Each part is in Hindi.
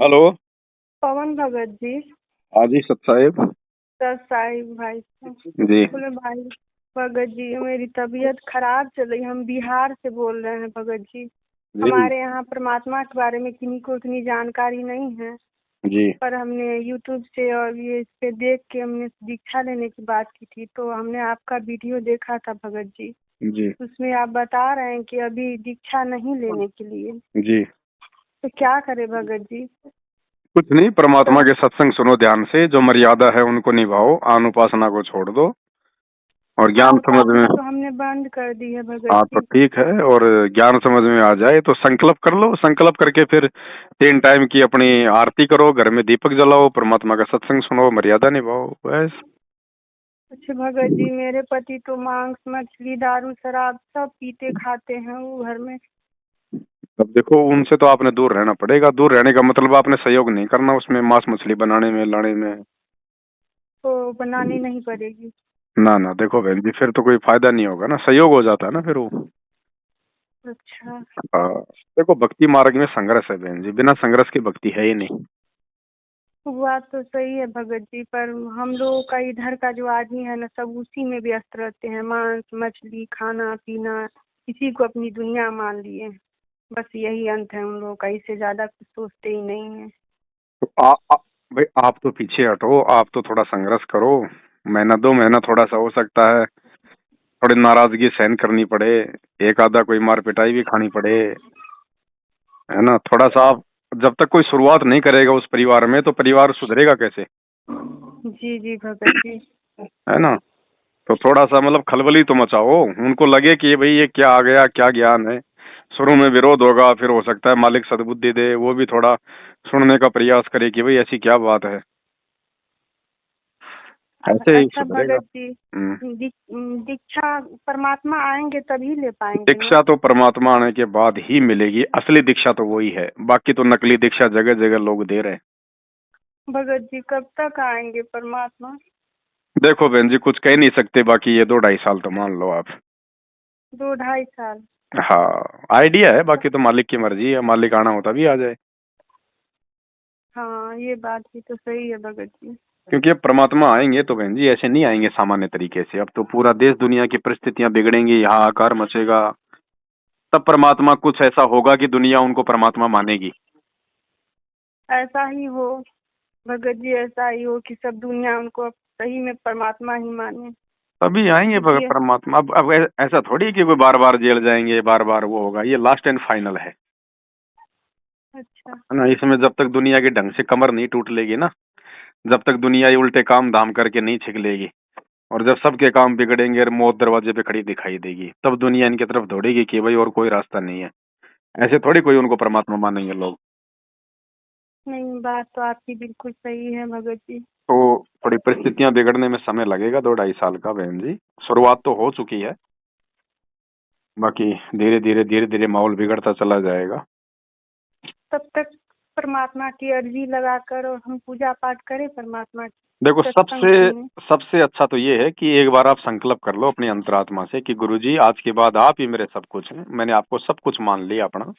हेलो। पवन भगत जी। हाँ जी सत साहिब। सर साहिब भाई साहब। जी बोले भाई भगत जी, मेरी तबीयत खराब चल रही। हम बिहार से बोल रहे हैं भगत जी। जी हमारे यहाँ परमात्मा के बारे में किन्हीं को इतनी जानकारी नहीं है, जी पर हमने यूट्यूब से और ये इस पे देख के हमने दीक्षा लेने की बात की थी, तो हमने आपका वीडियो देखा था भगत जी। जी उसमें आप बता रहे हैं कि अभी दीक्षा नहीं लेने के लिए, जी। तो क्या करे भगत जी? कुछ नहीं, परमात्मा तो के सत्संग सुनो ध्यान से, जो मर्यादा है उनको निभाओ, आन उपासना को छोड़ दो और हाँ, ज्ञान समझ में। उपासना तो हमने बंद कर दी है भगत हाँ तो जी। ठीक है, और ज्ञान समझ में आ जाए तो संकल्प कर लो। संकल्प करके फिर 3 टाइम की अपनी आरती करो, घर में दीपक जलाओ, परमात्मा का सत्संग सुनो, मर्यादा निभाओ, बस। अच्छा भगत जी, मेरे पति तो मांस मछली दारू शराब सब पीते खाते हैं वो घर में। अब देखो, उनसे तो आपने दूर रहना पड़ेगा। दूर रहने का मतलब आपने सहयोग नहीं करना उसमें, मांस मछली बनाने में, लाने में। तो बनानी नहीं पड़ेगी। ना ना, देखो बहन जी, फिर तो कोई फायदा नहीं होगा ना, सहयोग हो जाता है ना फिर वो। अच्छा। देखो, भक्ति मार्ग में संघर्ष है बहन जी, बिना संघर्ष की भक्ति है ही नहीं। बात तो सही है भगत जी, पर हम लोगों का इधर का जो आदमी है ना, सब उसी में व्यस्त रहते हैं। मांस मछली खाना पीना, इसी को अपनी दुनिया मान लिए। बस यही अंत है उन लोगों का, इससे ज्यादा कुछ सोचते ही नहीं है। तो भाई आप तो पीछे हटो, आप तो थोड़ा संघर्ष करो। महीना 2 महीना थोड़ा सा हो सकता है थोड़ी नाराजगी सहन करनी पड़े, एक आधा कोई मार पिटाई भी खानी पड़े, है ना। थोड़ा सा आप जब तक कोई शुरुआत नहीं करेगा उस परिवार में, तो परिवार सुधरेगा कैसे? जी जी भगत जी। है ना। तो थोड़ा सा मतलब खलबली तो मचाओ, उनको लगे कि भाई ये क्या आ गया, क्या ज्ञान है। शुरू में विरोध होगा, फिर हो सकता है मालिक सद्बुद्धि दे, वो भी थोड़ा सुनने का प्रयास करे कि भाई ऐसी क्या बात है। ऐसे ही अच्छा सुधरेगा। भगत जी, हम्म। दीक्षा परमात्मा आएंगे तभी ले पाएंगे ना? दीक्षा तो परमात्मा आने के बाद ही मिलेगी, असली दीक्षा तो वही है, बाकी तो नकली दीक्षा जगह जगह लोग दे रहे हैं। भगत जी कब तक आएंगे परमात्मा? देखो बहन जी, कुछ कह नहीं सकते, बाकी ये 2-2.5 साल तो मान लो आप। 2 ढाई साल? हाँ, आइडिया है, बाकी तो मालिक की मर्जी है, मालिक आना होता भी आ जाए। हाँ, ये बात भी तो सही है भगत जी। क्योंकि अब परमात्मा आएंगे तो बहन जी ऐसे नहीं आएंगे सामान्य तरीके से, अब तो पूरा देश दुनिया की परिस्थितियां बिगड़ेंगी, यहाँ आकार मचेगा। तब परमात्मा कुछ ऐसा होगा कि दुनिया उनको परमात्मा मानेगी। ऐसा ही हो भगत जी, ऐसा ही हो कि सब दुनिया उनको अब सही में परमात्मा ही माने। तभी आएंगे क्योंकि परमात्मा। अब ऐसा थोड़ी कि कोई बार बार जेल जाएंगे, बार बार वो होगा, ये लास्ट एंड फाइनल है। अच्छा। है ना। इसमें जब तक दुनिया के ढंग से कमर नहीं टूट लेगी ना, जब तक दुनिया ये उल्टे काम धाम करके नहीं छिक लेगी, और जब सबके काम बिगड़ेंगे और मौत दरवाजे पे खड़ी दिखाई देगी, तब दुनिया इनकी तरफ दौड़ेगी कि भाई और कोई रास्ता नहीं है। ऐसे थोड़ी कोई उनको परमात्मा मानेंगे लोग। नहीं, बात तो आपकी बिल्कुल सही है भगत जी। तो थोड़ी परिस्थितियां बिगड़ने में समय लगेगा, 2-2.5 साल का बहन जी। शुरुआत तो हो चुकी है, बाकी धीरे धीरे माहौल बिगड़ता चला जाएगा। तब तक परमात्मा की अर्जी लगाकर और हम पूजा पाठ करें परमात्मा की, देखो, सत्संग सबसे सुने। सबसे अच्छा तो ये है कि एक बार आप संकल्प कर लो अपनी अंतरात्मा से कि गुरुजी आज के बाद आप ही मेरे सब कुछ हैं, मैंने आपको सब कुछ मान लिया अपना।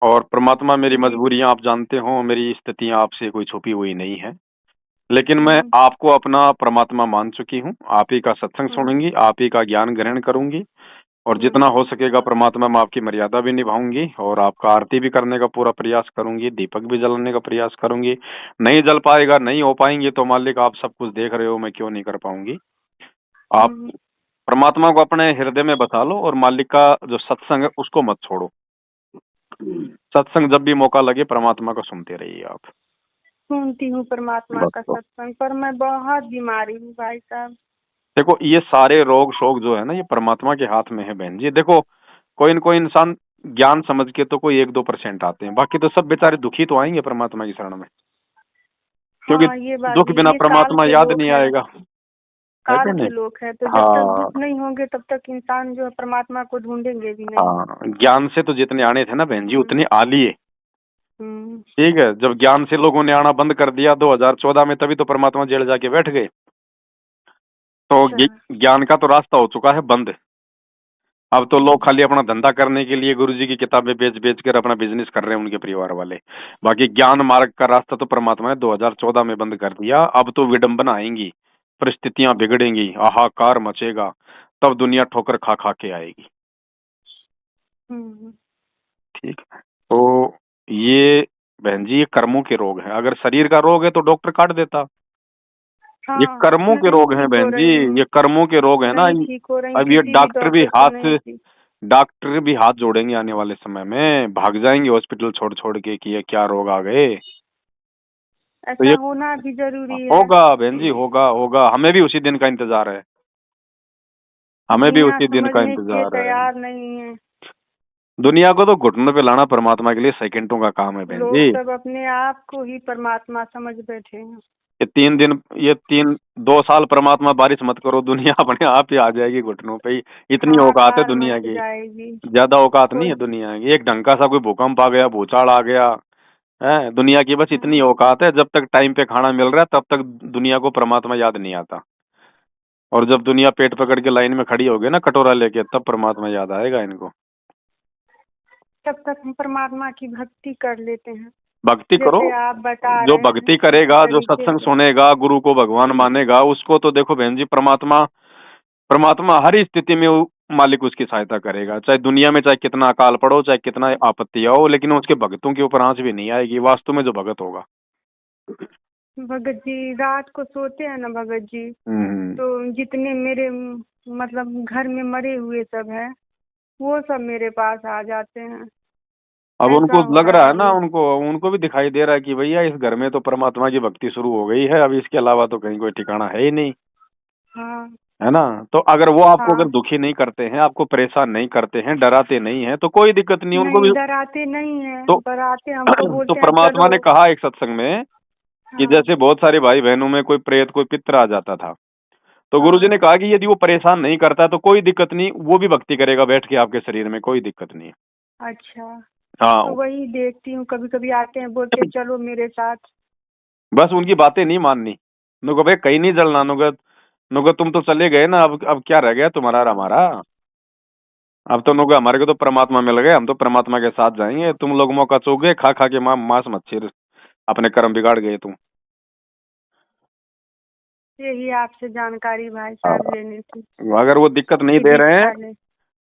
और परमात्मा, मेरी जी। मजबूरियां आप जानते हो, मेरी स्थितियां आपसे कोई छुपी हुई नहीं है, लेकिन मैं हम्म। आपको अपना परमात्मा मान चुकी हूँ। आप ही का सत्संग हम्म। सुनूंगी, आप ही का ज्ञान ग्रहण करूंगी, और जितना हम्म। हो सकेगा परमात्मा मैं आपकी मर्यादा भी निभाऊंगी, और आपका आरती भी करने का पूरा प्रयास करूंगी, दीपक भी जलाने का प्रयास करूंगी। नहीं जल पाएगा, नहीं हो पाएंगे तो मालिक आप सब कुछ देख रहे हो, मैं क्यों नहीं कर पाऊंगी। आप हम्म। परमात्मा को अपने हृदय में बसा लो, और मालिक का जो सत्संग है उसको मत छोड़ो। सत्संग जब भी मौका लगे परमात्मा को सुनते रहिए आप। सुनती हूँ परमात्मा बस का तो सत्संग, पर मैं बहुत बीमारी हूँ भाई साहब। देखो, ये सारे रोग शोक जो है ना, ये परमात्मा के हाथ में है बहन जी। देखो, कोई न कोई इंसान ज्ञान समझ के तो कोई 1-2% आते हैं, बाकी तो सब बेचारे दुखी तो आएंगे परमात्मा की शरण में, क्योंकि हाँ, ये बात दुख भी, बिना ये काल परमात्मा के याद लोग नहीं हैं। आएगा। है काल कि के नहीं। लोग हैं, तो जब तक हाँ दुख नहीं होंगे तब तक इंसान जो है परमात्मा को ढूंढेंगे भी नहीं। हाँ, ज्ञान से तो जितने आने थे ना बहन जी उतने आ लिए। हम्म। ठीक है, जब ज्ञान से लोगों ने आना बंद कर दिया 2014 में, तभी तो परमात्मा जेल जाके बैठ गए। तो अच्छा। ज्ञान का तो रास्ता हो चुका है बंद। अब तो लोग खाली अपना धंधा करने के लिए गुरुजी की किताबें बेच बेच कर अपना बिजनेस कर रहे हैं, उनके परिवार वाले। बाकी ज्ञान मार्ग का रास्ता तो परमात्मा ने 2014 में बंद कर दिया। अब तो विडंबना आएंगी, परिस्थितियां बिगड़ेंगी, हाहाकार मचेगा, तब दुनिया ठोकर खा खा के आएगी। हम्म। ठीक है। तो ये बहन जी, ये कर्मों के रोग हैं। अगर शरीर का रोग है तो डॉक्टर काट देता। ये हाँ, कर्मों के नहीं रोग हैं ठीक हो बहन जी, रही हूँ। ये कर्मों के रोग है ना। नहीं ठीक हो रही, अब ये किसी भी डॉक्टर को नहीं थी। डॉक्टर भी हाथ जोड़ेंगे आने वाले समय में, भाग जाएंगे हॉस्पिटल छोड़ छोड़ के कि ये क्या रोग आ गए। तो ऐसा ये होना भी जरूरी है। होगा बहन जी, होगा होगा। हमें भी उसी दिन का इंतजार है, हमें भी दुनिया उसी दिन का समझने के इंतजार है। तैयार नहीं है। दुनिया को तो घुटनों पे लाना परमात्मा के लिए सेकंडों का काम है बहन लोग जी। सब अपने आप को ही परमात्मा समझ बैठे हैं। ये 3 दिन, ये 2 साल परमात्मा बारिश मत करो, दुनिया अपने आप ही आ जाएगी घुटनों पे ही। इतनी औकात है हाहाकार दुनिया मच की। जाएगी। ज्यादा औकात नहीं कोई है दुनिया की। एक ढंग का सा कोई भूकंप आ गया, भूचाल आ गया है, दुनिया की बस इतनी औकात है। जब तक टाइम पे खाना मिल रहा है तब तक दुनिया को परमात्मा याद नहीं आता। और जब दुनिया पेट पकड़ के लाइन में खड़ी होगी ना कटोरा लेके, तब परमात्मा याद आएगा इनको। तब तक हम परमात्मा की भक्ति कर लेते हैं, भक्ति करो। जैसे आप बता जो रहे भक्ति हैं उस करेगा, जो तरीके सत्संग से। सुनेगा, गुरु को भगवान मानेगा, उसको तो देखो बहन जी, परमात्मा परमात्मा हर स्थिति में मालिक उसकी सहायता करेगा। चाहे दुनिया में चाहे कितना अकाल पड़ो, चाहे कितना आपत्ति आओ, लेकिन उसके भक्तों के ऊपर आंच भी नहीं आएगी वास्तव में जो भगत होगा। भगत जी रात को सोते हैं ना भगत जी, हम्म। तो जितने मेरे मतलब घर में मरे हुए सब है, वो सब मेरे पास आ जाते हैं। अब ऐसा उनको हो लग रहा रहा है है ना, अभी। उनको उनको भी दिखाई दे रहा है कि भैया इस घर में तो परमात्मा की भक्ति शुरू हो गई है, अब इसके अलावा तो कहीं कोई ठिकाना है ही नहीं। हाँ है ना। तो अगर वो आपको अगर हाँ। दुखी नहीं करते हैं, आपको परेशान नहीं करते हैं, डराते नहीं हैं, तो कोई दिक्कत नहीं उनको नहीं भी। डराते नहीं है, तो डराते हमको तो बोलते हैं परमात्मा चलो। ने कहा एक सत्संग में कि हाँ जैसे बहुत सारे भाई बहनों में कोई प्रेत कोई पितर आ जाता था, तो गुरुजी हाँ। ने कहा कि यदि वो परेशान नहीं करता है तो कोई दिक्कत नहीं, वो भी भक्ति करेगा बैठ के आपके शरीर में, कोई दिक्कत नहीं है। अच्छा, तो हाँ। वही देखती हूँ, कभी कभी आते हैं बोलते हैं चलो मेरे साथ। बस उनकी बातें नहीं माननी। नुको भाई कहीं नहीं जलना, नुको नुको तुम तो चले गए ना, अब क्या रह गया तुम्हारा और हमारा। अब तो नुको हमारे को तो परमात्मा मिल गए, हम तो परमात्मा के साथ जाएंगे। तुम लोग मौका चूक गए, खा खा के मांस मच्छी अपने कर्म बिगाड़ गए तुम। यही आपसे जानकारी भाई हाँ। साहब लेनी थी अगर वो दिक्कत नहीं कि दे रहे हैं दीक्षा ले।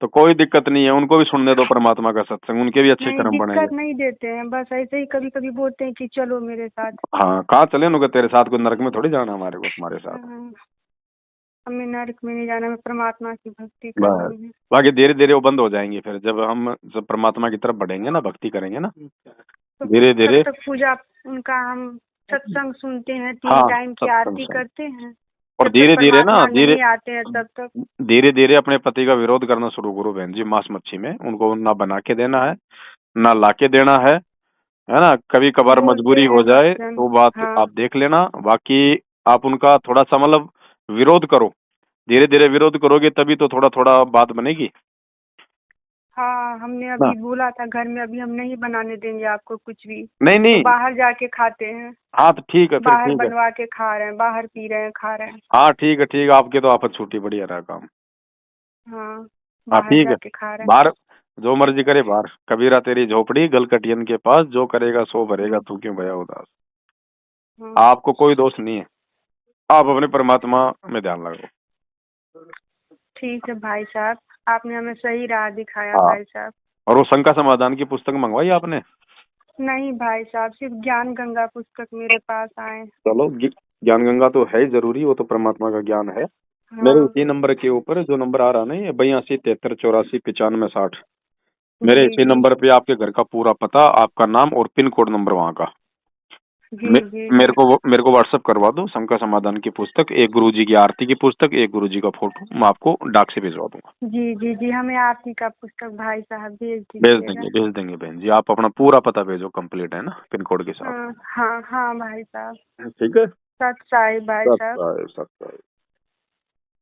तो कोई दिक्कत नहीं है, उनको भी सुनने दो परमात्मा का सत्संग, उनके भी अच्छे नहीं कर्म बनेंगे। दिक्कत नहीं देते हैं, बस ऐसे ही कभी कभी बोलते हैं कि चलो मेरे साथ। हाँ, कहाँ चले नुको, तेरे साथ कोई नरक में थोड़ी जाना हमारे को तुम्हारे साथ। हाँ, हमें नरक में नहीं जाना, हमें परमात्मा की भक्ति बस करनी है। बाकी धीरे धीरे वो बंद हो जाएंगे फिर, जब परमात्मा की तरफ बढ़ेंगे ना, भक्ति करेंगे ना, तो धीरे तब धीरे। तक पूजा उनका हम सत्संग सुनते हैं, 3 हाँ, टाइम की सत्संग आरती सुन। करते हैं। और जब तक धीरे धीरे ना, परमात्मा नहीं आते हैं तब तक। धीरे धीरे अपने पति का विरोध करना शुरू करो बहन जी। मांस मच्छी में उनको ना बना के देना है, ना ला के देना है ना। कभी कभार बोलते मजबूरी हैं हो जाए भक्तजन। तो बात हाँ आप देख लेना। बाकी आप उनका थोड़ा सा मतलब विरोध करो, धीरे धीरे विरोध करोगे तभी तो थोड़ा थोड़ा बात बनेगी हाँ, हमने ना। अभी बोला था घर में अभी हम नहीं बनाने देंगे आपको कुछ भी, नहीं तो नहीं। बाहर जाके खाते हैं। हाँ तो ठीक है, फिर बाहर ठीक है। बनवा के खा रहे हैं, बाहर पी रहे हैं, खा रहे हैं। हाँ ठीक है, ठीक है, आपके तो आपस छूटी बढ़िया रहा काम। हाँ, हाँ बाहर ठीक है। जाके खा रहे बाहर जो मर्जी करे बाहर, कबीरा तेरी झोपड़ी गलकटियन के पास, जो करेगा सो भरेगा, हैं। तू क्यों भया उदास। हाँ, आपको कोई दोष नहीं है, आप अपने परमात्मा में ध्यान लगाओ। ठीक है भाई साहब, आपने हमें सही राह दिखाया हाँ। भाई साहब। और वो शंका समाधान की पुस्तक मंगवाई आपने? नहीं भाई साहब, सिर्फ ज्ञान गंगा पुस्तक मेरे पास आए। चलो, ज्ञान गंगा तो है ही जरूरी, वो तो परमात्मा का ज्ञान है। मेरे हाँ इसी नंबर के ऊपर जो नंबर आ रहा नहीं है, 82 73 84 95 60, मेरे जी इसी जी नंबर पे आपके घर का पूरा पता, आपका नाम और पिन कोड नंबर वहाँ का जी जी जी। मेरे को व्हाट्सएप करवा दो। शंका समाधान की पुस्तक, एक गुरुजी की आरती की पुस्तक, एक गुरुजी का फोटो, मैं आपको डाक से भिजवा दूंगा। जी जी जी, हमें आरती का पुस्तक भाई साहब भेज दीजिएगा। भेज देंगे बहन जी। आप अपना पूरा पता भेजो, कंप्लीट है ना, पिन कोड के साथ। हाँ हाँ हाँ भाई साहब। ठीक है। सत साई भाई सत साहब। साहिब, सत साहिब।